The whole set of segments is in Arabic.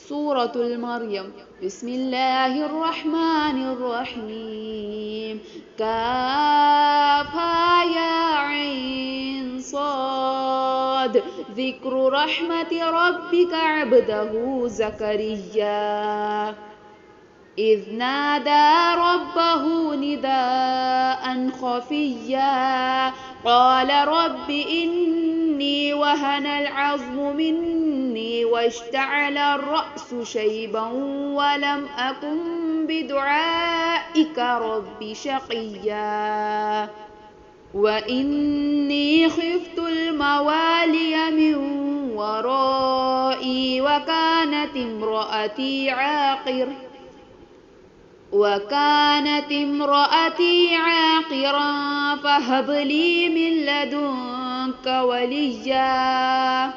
سورة المريم. بسم الله الرحمن الرحيم. كافها يا عين صاد. ذكر رحمة ربك عبده زكريا إذ نادى ربه نداء خفيا قال رب إني وهن العظم مني واشتعل الرأس شيبا ولم أكن بدعائك رب شقيا وإني خفت الموالي من ورائي وكانت امرأتي عاقرا فهب لي من لدنك وليا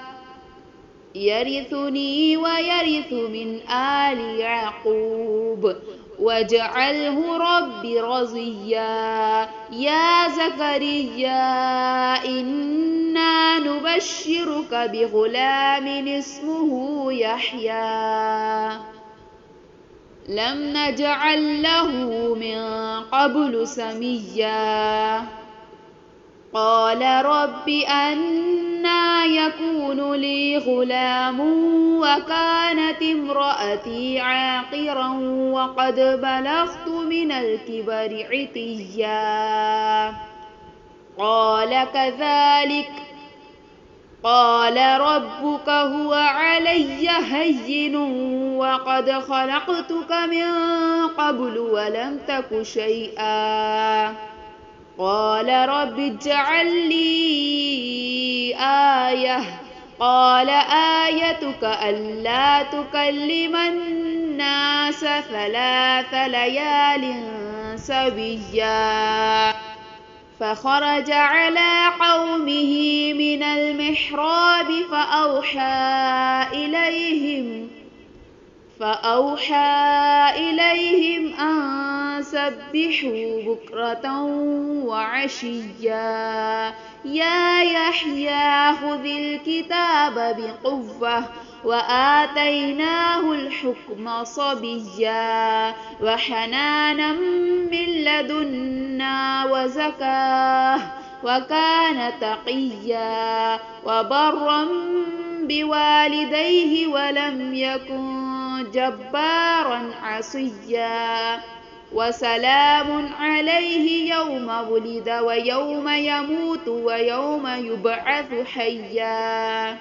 يرثني ويرث من آل يعقوب واجعله رب رضيا. يا زكريا إنا نبشرك بغلام اسمه يحيى لم نجعل له من قبل سميا قال رب أنى يكون لي غلام وكانت امرأتي عاقرا وقد بلغت من الكبر عتيا قال كذلك قال ربك هو علي هين وقد خلقتك من قبل ولم تك شيئا قال رب اجعل لي آية قال آيتك ألا تكلم الناس 3 ليال سويا فخرج على قومه من المحراب فأوحى إليهم أن سبحوا بكرة وعشيا يا يحيى خذ الكتاب بقوة وآتيناه الحكم صبيا وحنانا من لدنا وزكاة وكان تقيا وبرا بوالديه ولم يكن جبارا عصيا وسلام عليه يوم ولد ويوم يموت ويوم يبعث حيا